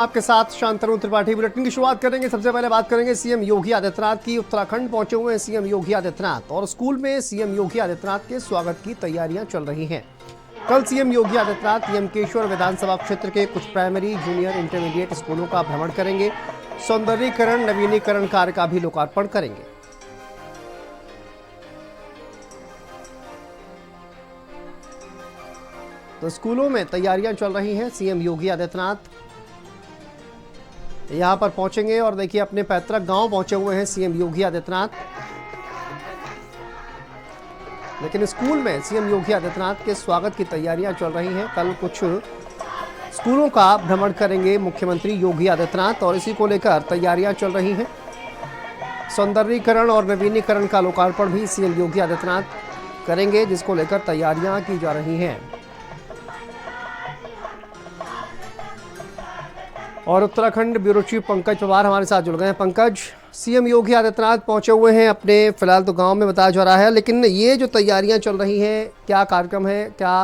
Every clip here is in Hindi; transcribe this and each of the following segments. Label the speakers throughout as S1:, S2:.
S1: आपके साथ शांतनु त्रिपाठी। बुलेटिन की शुरुआत करेंगे। सबसे पहले बात करेंगे सीएम योगी आदित्यनाथ की। उत्तराखंड पहुंचे हुए हैं सीएम योगी आदित्यनाथ और स्कूल में सीएम योगी आदित्यनाथ के स्वागत की तैयारियां चल रही हैं। कल सीएम योगी आदित्यनाथ यमकेश्वर विधानसभा क्षेत्र के कुछ प्राइमरी, जूनियर, इंटरमीडिएट स्कूलों का भ्रमण करेंगे। सौंदर्यीकरण, नवीनीकरण कार्य का भी लोकार्पण करेंगे। तो स्कूलों में तैयारियां चल रही हैं। सीएम योगी आदित्यनाथ यहां पर पहुंचेंगे और देखिए अपने पैतृक गांव पहुंचे हुए हैं सीएम योगी आदित्यनाथ। लेकिन स्कूल में सीएम योगी आदित्यनाथ के स्वागत की तैयारियां चल रही हैं। कल कुछ स्कूलों का भ्रमण करेंगे मुख्यमंत्री योगी आदित्यनाथ और इसी को लेकर तैयारियां चल रही हैं। सौंदर्यीकरण और नवीनीकरण का लोकार्पण भी सीएम योगी आदित्यनाथ करेंगे, जिसको लेकर तैयारियां की जा रही हैं। और उत्तराखंड ब्यूरो चीफ पंकज पवार हमारे साथ जुड़ गए हैं। पंकज, सीएम योगी आदित्यनाथ पहुंचे हुए हैं अपने, फिलहाल तो गांव में बताया जा रहा है, लेकिन ये जो तैयारियां चल रही हैं, क्या कार्यक्रम है, क्या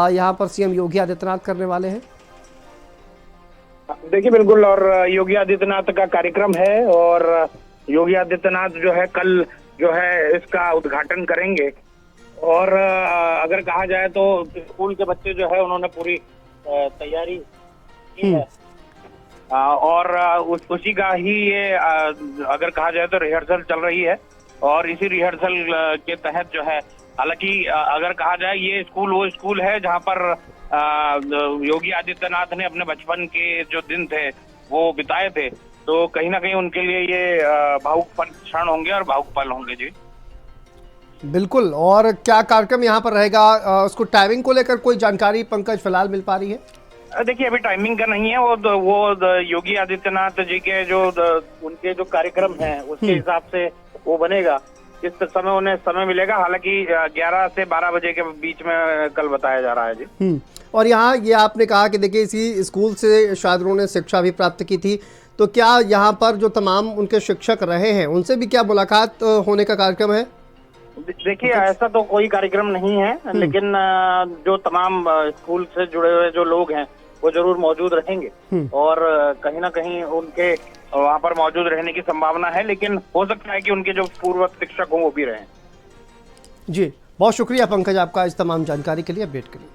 S1: यहां पर सीएम योगी आदित्यनाथ करने वाले हैं?
S2: देखिए बिल्कुल, और योगी आदित्यनाथ का कार्यक्रम है और योगी आदित्यनाथ जो है कल जो है इसका उद्घाटन करेंगे। और अगर कहा जाए तो स्कूल के बच्चे जो है उन्होंने पूरी तैयारी की है और उसी का ही ये अगर कहा जाए तो रिहर्सल चल रही है। और इसी रिहर्सल के तहत जो है, हालांकि अगर कहा जाए ये स्कूल वो स्कूल है जहां पर योगी आदित्यनाथ ने अपने बचपन के जो दिन थे वो बिताए थे, तो कहीं ना कहीं उनके लिए ये भावुक क्षण होंगे और भावुक पल होंगे। जी
S1: बिल्कुल। और क्या कार्यक्रम यहाँ पर रहेगा, उसको टाइमिंग को लेकर कोई जानकारी पंकज फिलहाल मिल पा रही है?
S2: देखिए अभी टाइमिंग का नहीं है, वो योगी आदित्यनाथ जी के जो उनके जो कार्यक्रम हैं उसके हिसाब से वो बनेगा। इस समय उन्हें समय मिलेगा, हालांकि 11 से 12 बजे के बीच में कल बताया जा रहा है। जी
S1: और यहाँ ये आपने कहा कि देखिए इसी स्कूल से शायद उन्होंने शिक्षा भी प्राप्त की थी, तो क्या यहाँ पर जो तमाम उनके शिक्षक रहे हैं उनसे भी क्या मुलाकात होने का कार्यक्रम है?
S2: देखिए ऐसा तो कोई कार्यक्रम नहीं है, लेकिन जो तमाम स्कूल से जुड़े हुए जो लोग हैं वो जरूर मौजूद रहेंगे और कहीं ना कहीं उनके वहाँ पर मौजूद रहने की संभावना है, लेकिन हो सकता है कि उनके जो पूर्व शिक्षक हों वो भी रहें।
S1: जी बहुत शुक्रिया पंकज आपका इस तमाम जानकारी के लिए, अपडेट के लिए।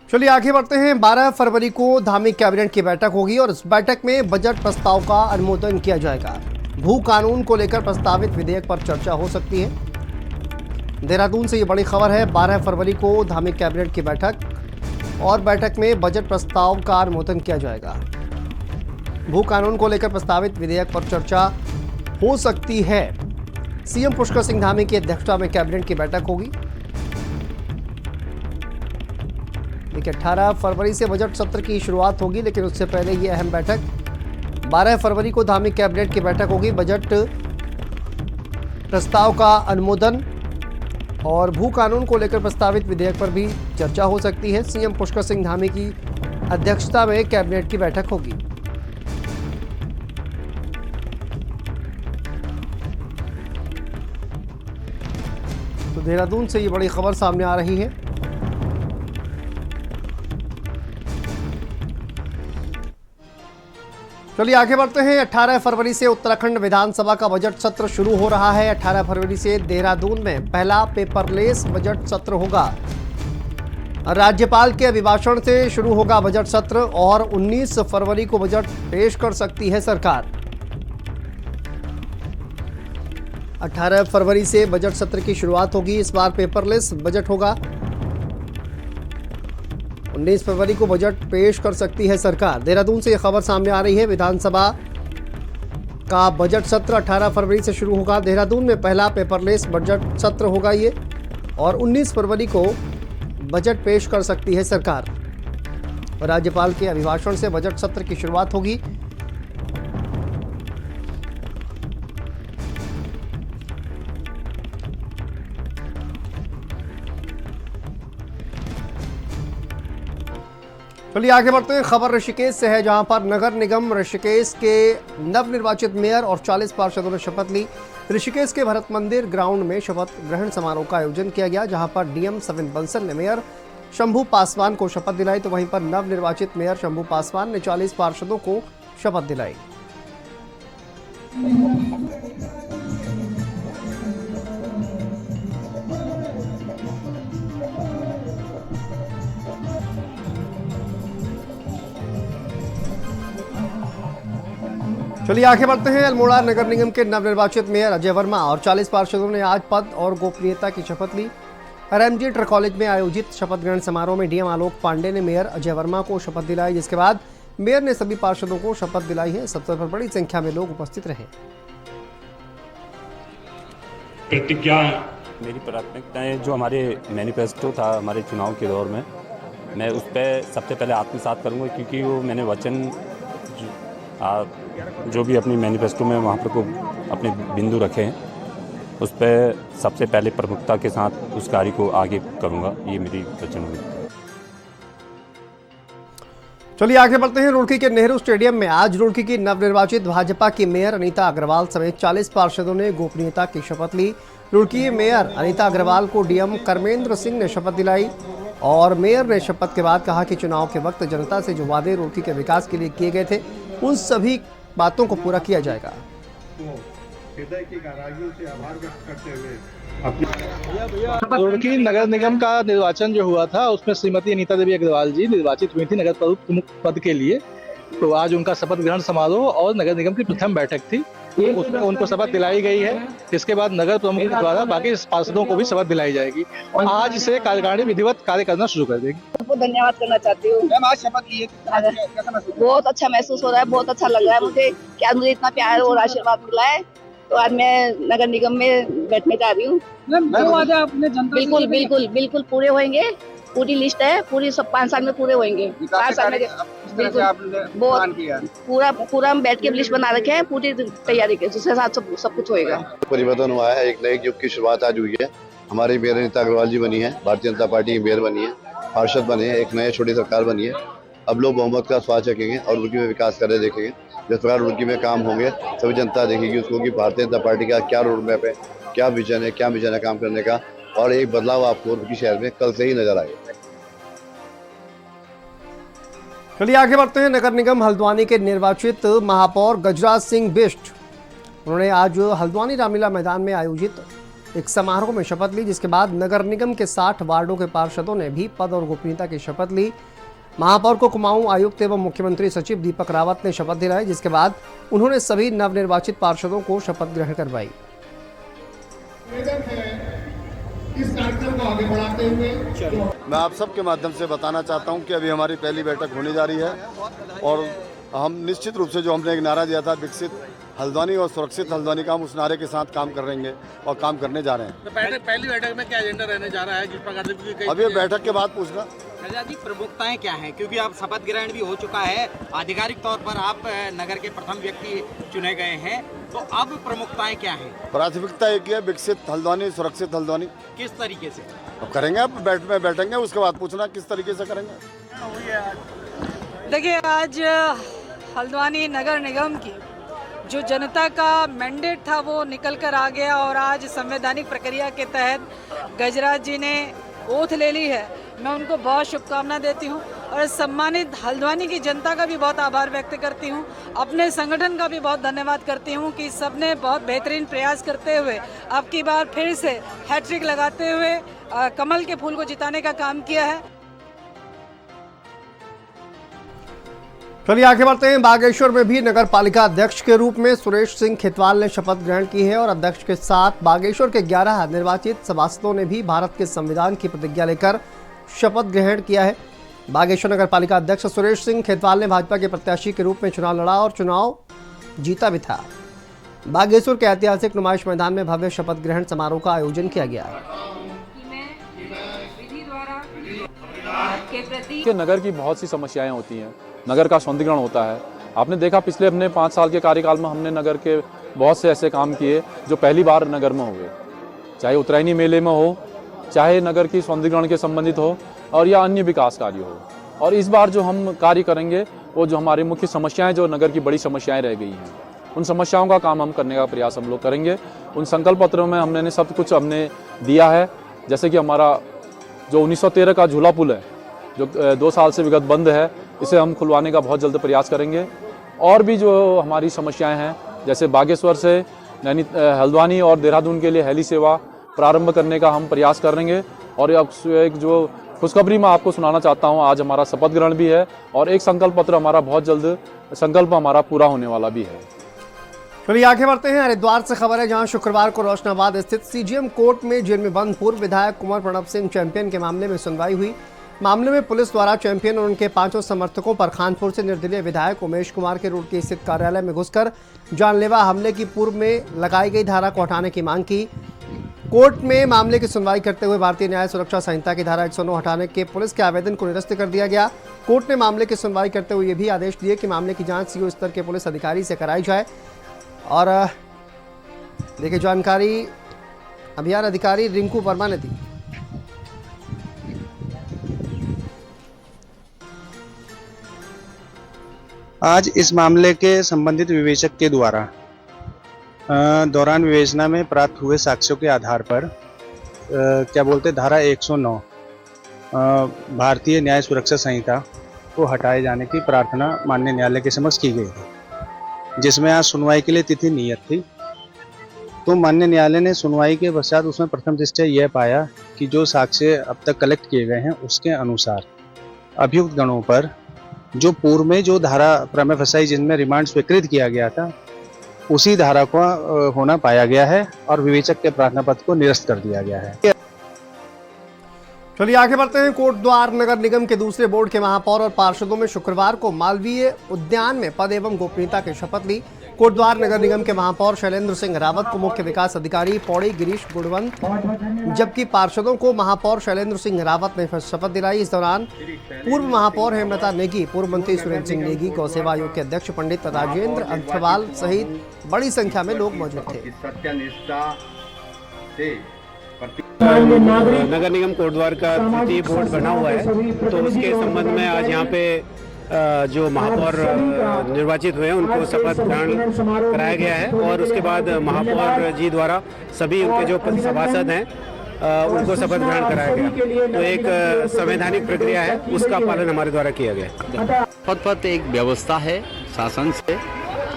S1: चलिए आगे बढ़ते हैं। 12 फरवरी को धामी कैबिनेट की बैठक होगी और इस बैठक में बजट प्रस्ताव का अनुमोदन किया जाएगा। भू कानून को लेकर प्रस्तावित विधेयक पर चर्चा हो सकती है। देहरादून से ये बड़ी खबर है। 12 फरवरी को धामी कैबिनेट की बैठक और बैठक में बजट प्रस्ताव का अनुमोदन किया जाएगा। भू कानून को लेकर प्रस्तावित विधेयक पर चर्चा हो सकती है। सीएम पुष्कर सिंह धामी की अध्यक्षता में कैबिनेट की बैठक होगी। देखिए 18 फरवरी से बजट सत्र की शुरुआत होगी, लेकिन उससे पहले ये अहम बैठक 12 फरवरी को धामी कैबिनेट की बैठक होगी। बजट प्रस्ताव का अनुमोदन और भू कानून को लेकर प्रस्तावित विधेयक पर भी चर्चा हो सकती है। सीएम पुष्कर सिंह धामी की अध्यक्षता में कैबिनेट की बैठक होगी। तो देहरादून से ये बड़ी खबर सामने आ रही है। चलिए आगे बढ़ते हैं। 18 फरवरी से उत्तराखंड विधानसभा का बजट सत्र शुरू हो रहा है। 18 फरवरी से देहरादून में पहला पेपरलेस बजट सत्र होगा। राज्यपाल के अभिभाषण से शुरू होगा बजट सत्र और 19 फरवरी को बजट पेश कर सकती है सरकार। 18 फरवरी से बजट सत्र की शुरुआत होगी। इस बार पेपरलेस बजट होगा। 19 फरवरी को बजट पेश कर सकती है सरकार। देहरादून से यह खबर सामने आ रही है। विधानसभा का बजट सत्र 18 फरवरी से शुरू होगा। देहरादून में पहला पेपरलेस बजट सत्र होगा ये, और 19 फरवरी को बजट पेश कर सकती है सरकार। राज्यपाल के अभिभाषण से बजट सत्र की शुरुआत होगी। चलिए आगे बढ़ते हैं। खबर ऋषिकेश से है, जहां पर नगर निगम ऋषिकेश के नवनिर्वाचित मेयर और 40 पार्षदों ने शपथ ली। ऋषिकेश के भरत मंदिर ग्राउंड में शपथ ग्रहण समारोह का आयोजन किया गया, जहां पर डीएम सविन बंसल ने मेयर शंभू पासवान को शपथ दिलाई, तो वहीं पर नवनिर्वाचित मेयर शंभू पासवान ने 40 पार्षदों को शपथ दिलाई। चलिए आगे बढ़ते हैं। अल्मोड़ा नगर निगम के नवनिर्वाचित मेयर अजय वर्मा और 40 पार्षदों ने आज पद और गोपनीयता की शपथ ली। RMG इंटर कॉलेज में आयोजित शपथ ग्रहण समारोह में डीएम आलोक पांडे ने मेयर अजय वर्मा को शपथ दिलाई, जिसके बाद मेयर ने सभी पार्षदों को शपथ दिलाई है। इस अवसर पर बड़ी संख्या में लोग उपस्थित रहे।
S3: प्रतिज्ञा मेरी प्राथमिकताएं जो हमारे मैनिफेस्टो था हमारे चुनाव के दौर में, मैं उस पर सबसे पहले आत्मसात करूंगा, क्योंकि वो मैंने वचन जो भी अपनी मैनिफेस्टो में वहाँ पर को अपने बिंदु रखे हैं, उस पर सबसे पहले प्रमुखता के साथ उस कार्य को आगे करूंगा। ये मेरी वचन होगी।
S1: चलिए आगे बढ़ते हैं। रुड़की के नेहरू स्टेडियम में आज रुड़की की नवनिर्वाचित भाजपा की मेयर अनीता अग्रवाल समेत 40 पार्षदों ने गोपनीयता की शपथ ली। रुड़की मेयर अनीता अग्रवाल को डीएम कर्मेंद्र सिंह ने शपथ दिलाई और मेयर ने शपथ के बाद कहा कि चुनाव के वक्त जनता से जो वादे रुड़की के विकास के लिए किए गए थे, उन सभी बातों को पूरा किया जाएगा।
S4: हृदय की गहराइयों से आभार व्यक्त करते हुए
S5: रुड़की नगर निगम का निर्वाचन जो हुआ था, उसमें श्रीमती अनीता देवी अग्रवाल जी निर्वाचित हुई थी नगर प्रमुख पद के लिए। तो आज उनका शपथ ग्रहण समारोह और नगर निगम की प्रथम बैठक थी, उसमें उनको शपथ दिलाई गई है। इसके बाद नगर प्रमुख के द्वारा बाकी पार्षदों को भी शपथ दिलाई जाएगी और आज से कार्यकारिणी विधिवत कार्य करना शुरू कर देगी।
S6: आपको धन्यवाद करना चाहती हूँ।
S5: मैम आज शपथ लिए
S6: बहुत अच्छा महसूस हो रहा है, बहुत अच्छा लग रहा है मुझे कि आज मुझे इतना प्यार और आशीर्वाद मिला है। तो आज मैं नगर निगम में बैठने जा रही हूँ। बिल्कुल बिल्कुल बिल्कुल पूरे होंगे, पूरी लिस्ट है, पूरी सब 5 साल में पूरे होंगे। 5 साल में बहुत पूरा हम बैठ के लिस्ट बना रखे हैं, पूरी तैयारी के जिसके साथ सब कुछ होएगा।
S7: परिवर्तन हुआ है, एक नए युग की शुरुआत आज हुई है। हमारी मेयर अनीता अग्रवाल जी बनी है, भारतीय जनता पार्टी की मेयर बनी है, पार्षद बने हैं, एक नई छोटी सरकार बनी है। अब लोग बहुमत का स्वाद चखेंगे और रुड़की में विकास कर रहे देखेंगे। जिस प्रकार रुड़की में काम होंगे सभी जनता देखेगी उसको कि भारतीय जनता पार्टी का क्या रोड मैप है, क्या विजन है काम करने का, और एक बदलाव आपको रुड़की शहर में कल से ही नजर आएगा।
S1: चलिए आगे बढ़ते हैं। नगर निगम हल्द्वानी के निर्वाचित महापौर गजराज सिंह बिष्ट, उन्होंने आज हल्द्वानी रामलीला मैदान में आयोजित एक समारोह में शपथ ली, जिसके बाद नगर निगम के 60 वार्डों के पार्षदों ने भी पद और गोपनीयता की शपथ ली। महापौर को कुमाऊं आयुक्त एवं मुख्यमंत्री सचिव दीपक रावत ने शपथ दिलाई, जिसके बाद उन्होंने सभी नवनिर्वाचित पार्षदों को शपथ ग्रहण करवाई।
S4: इस कार्यक्रम को आगे बढ़ाते हुए
S7: मैं आप सबके माध्यम से बताना चाहता हूं कि अभी हमारी पहली बैठक होने जा रही है और हम निश्चित रूप से जो हमने एक नारा दिया था विकसित हल्द्वानी और सुरक्षित हल्द्वानी का, हम उस नारे के साथ काम कर रहेंगे और काम करने जा रहे हैं।
S8: तो पहली बैठक में क्या एजेंडा रहने जा रहा है, किस प्रकार से?
S7: अभी बैठक के बाद पूछना
S8: जी प्रमुखताएं क्या हैं, क्योंकि आप शपथ ग्रहण भी हो चुका है, आधिकारिक तौर पर आप नगर के प्रथम व्यक्ति चुने गए हैं, तो अब प्रमुखताएं क्या हैं?
S7: प्राथमिकता एक है विकसित हल्द्वानी, सुरक्षित हल्द्वानी।
S8: किस तरीके से
S7: अब करेंगे? अब बैठेंगे उसके बाद पूछना किस तरीके से करेंगे।
S9: देखिए आज हल्द्वानी नगर निगम की जो जनता का मैंडेट था वो निकल कर आ गया और आज संवैधानिक प्रक्रिया के तहत गजराज जी ने ओथ ले ली है। मैं उनको बहुत शुभकामना देती हूं और सम्मानित हल्द्वानी की जनता का भी बहुत आभार व्यक्त करती हूं। अपने संगठन का भी बहुत धन्यवाद करती हूं कि सबने बहुत बेहतरीन प्रयास करते हुए अब की बार फिर से हैट्रिक लगाते हुए कमल के फूल को जिताने का काम किया है।
S1: चलिए आगे बढ़ते हैं। बागेश्वर में भी नगर पालिका अध्यक्ष के रूप में सुरेश सिंह खेतवाल ने शपथ ग्रहण की है और अध्यक्ष के साथ बागेश्वर के 11 निर्वाचित सभासदों ने भी भारत के संविधान की प्रतिज्ञा लेकर शपथ ग्रहण किया है। बागेश्वर नगर पालिका अध्यक्ष सुरेश सिंह खेतवाल ने भाजपा के प्रत्याशी के रूप में चुनाव लड़ा और चुनाव जीता भी था। बागेश्वर के ऐतिहासिक नुमाइश मैदान में भव्य शपथ ग्रहण समारोह का आयोजन किया गया।
S10: नगर की बहुत सी समस्याएं होती हैं, नगर का सौंदर्यीकरण होता है। आपने देखा पिछले अपने 5 साल के कार्यकाल में हमने नगर के बहुत से ऐसे काम किए जो पहली बार नगर में हुए, चाहे उत्तरायणी मेले में हो, चाहे नगर की सौंदर्यीकरण के संबंधित हो और या अन्य विकास कार्य हो। और इस बार जो हम कार्य करेंगे वो जो हमारी मुख्य समस्याएं, जो नगर की बड़ी समस्याएं रह गई हैं, उन समस्याओं का काम हम करने का प्रयास हम लोग करेंगे। उन संकल्प पत्रों में हमने सब कुछ हमने दिया है, जैसे कि हमारा जो 1913 का झूला पुल है जो 2 साल से विगत बंद है, इसे हम खुलवाने का बहुत जल्द प्रयास करेंगे। और भी जो हमारी समस्याएं हैं, जैसे बागेश्वर से हल्द्वानी और देहरादून के लिए हेली सेवा प्रारंभ करने का हम प्रयास करेंगे। और एक जो खुशखबरी मैं आपको सुनाना चाहता हूं, आज हमारा शपथ ग्रहण भी है और एक संकल्प पत्र हमारा बहुत जल्द संकल्प हमारा पूरा होने वाला भी है।
S1: चलिए आगे बढ़ते हैं। हरिद्वार से खबर है, जहां शुक्रवार को रोशनाबाद स्थित सीजीएम कोर्ट में जेल में बंद पूर्व विधायक कुंवर प्रणब सिंह चैंपियन के मामले में सुनवाई हुई। मामले में पुलिस द्वारा चैंपियन और उनके 5 समर्थकों पर खानपुर से निर्दलीय विधायक उमेश कुमार के रुड़की स्थित कार्यालय में घुसकर जानलेवा हमले की पूर्व में लगाई गई धारा को हटाने की मांग की। कोर्ट में मामले की सुनवाई करते हुए भारतीय न्याय सुरक्षा संहिता की धारा 109 हटाने के पुलिस के आवेदन को निरस्त कर दिया गया। कोर्ट ने मामले की सुनवाई करते हुए ये भी आदेश दिए कि मामले की जांच सीओ स्तर के पुलिस अधिकारी से कराई जाए। और देखिए जानकारी अभियान अधिकारी रिंकू वर्मा ने दी।
S11: आज इस मामले के संबंधित विवेचक के द्वारा दौरान विवेचना में प्राप्त हुए साक्ष्यों के आधार पर धारा 109 भारतीय न्याय सुरक्षा संहिता को हटाए जाने की प्रार्थना माननीय न्यायालय के समक्ष की गई थी, जिसमें आज सुनवाई के लिए तिथि नियत थी। तो माननीय न्यायालय ने सुनवाई के पश्चात उसमें प्रथम दृष्टया यह पाया कि जो साक्ष्य अब तक कलेक्ट किए गए हैं उसके अनुसार अभियुक्त गणों पर जो पूर्व में जो धारा प्रमा फसाई जिनमें रिमांड स्वीकृत किया गया था, उसी धारा को होना पाया गया है और विवेचक के प्रार्थना पत्र को निरस्त कर दिया गया है।
S1: चलिए आगे बढ़ते हैं। कोटद्वार नगर निगम के दूसरे बोर्ड के महापौर और पार्षदों में शुक्रवार को मालवीय उद्यान में पद एवं गोपनीयता की शपथ ली। कोटद्वार नगर निगम के महापौर शैलेंद्र सिंह रावत को मुख्य विकास अधिकारी पौड़ी गिरीश गुणवंत, जबकि पार्षदों को महापौर शैलेंद्र सिंह रावत ने शपथ दिलाई। इस दौरान पूर्व महापौर हेमलता नेगी, पूर्व मंत्री सुरेंद्र सिंह नेगी, गौ सेवा आयोग के अध्यक्ष पंडित राजेंद्र अग्रवाल सहित बड़ी संख्या में लोग मौजूद थे।
S12: नगर निगम कोटद्वार का तृतीय बोर्ड बना हुआ है, तो उसके संबंध में आज यहाँ पे जो महापौर निर्वाचित हुए हैं उनको शपथ ग्रहण कराया गया है और उसके बाद महापौर जी द्वारा सभी उनके जो सभासद हैं उनको शपथ ग्रहण कराया गया। तो एक संवैधानिक प्रक्रिया है, उसका पालन हमारे द्वारा किया गया।
S13: शपथ एक व्यवस्था है शासन से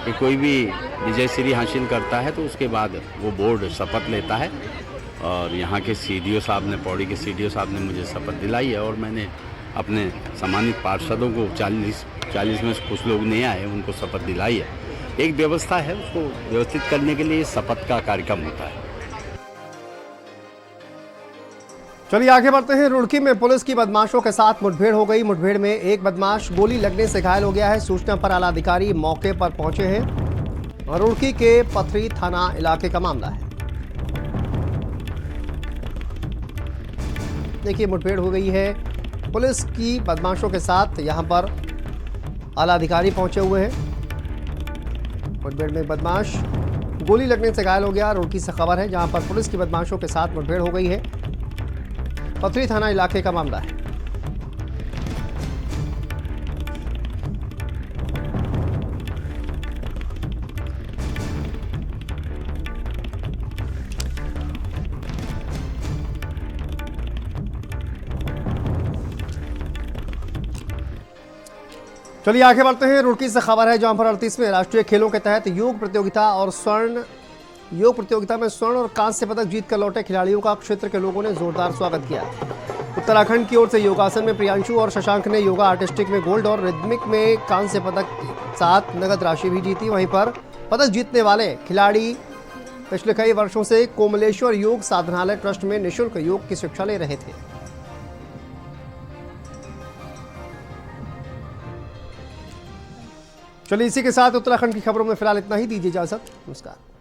S13: कि कोई भी विजयश्री हासिल करता है तो उसके बाद वो बोर्ड शपथ लेता है। और यहाँ के सीडीओ साहब ने, पौड़ी के सीडीओ साहब ने मुझे शपथ दिलाई है और मैंने अपने सम्मानित पार्षदों को 40 में कुछ लोग नहीं आए उनको शपथ दिलाई है। एक व्यवस्था है, उसको व्यवस्थित करने के लिए शपथ का कार्यक्रम होता है।
S1: चलिए आगे बढ़ते हैं। रुड़की में पुलिस की बदमाशों के साथ मुठभेड़ हो गई। मुठभेड़ में एक बदमाश गोली लगने से घायल हो गया है। सूचना पर आला अधिकारी मौके पर पहुंचे हैं। रुड़की के पथरी थाना इलाके का मामला है। देखिए मुठभेड़ हो गई है पुलिस की बदमाशों के साथ। यहां पर आला अधिकारी पहुंचे हुए हैं। मुठभेड़ में बदमाश गोली लगने से घायल हो गया। रुड़की से खबर है, जहां पर पुलिस की बदमाशों के साथ मुठभेड़ हो गई है। पथरी थाना इलाके का मामला है। चलिए आगे बढ़ते हैं। रुड़की से खबर है, जहां पर 38वें राष्ट्रीय खेलों के तहत योग प्रतियोगिता में स्वर्ण और कांस्य पदक जीतकर लौटे खिलाड़ियों का क्षेत्र के लोगों ने जोरदार स्वागत किया। उत्तराखंड की ओर से योगासन में प्रियांशु और शशांक ने योगा आर्टिस्टिक में गोल्ड और रिदमिक में कांस्य पदक के साथ नगद राशि भी जीती। वहीं पर पदक जीतने वाले खिलाड़ी पिछले कई वर्षों से कोमलेश्वर योग साधनालय ट्रस्ट में निःशुल्क योग की शिक्षा ले रहे थे। चलिए इसी के साथ उत्तराखंड की खबरों में फिलहाल इतना ही। दीजिए इजाजत, नमस्कार।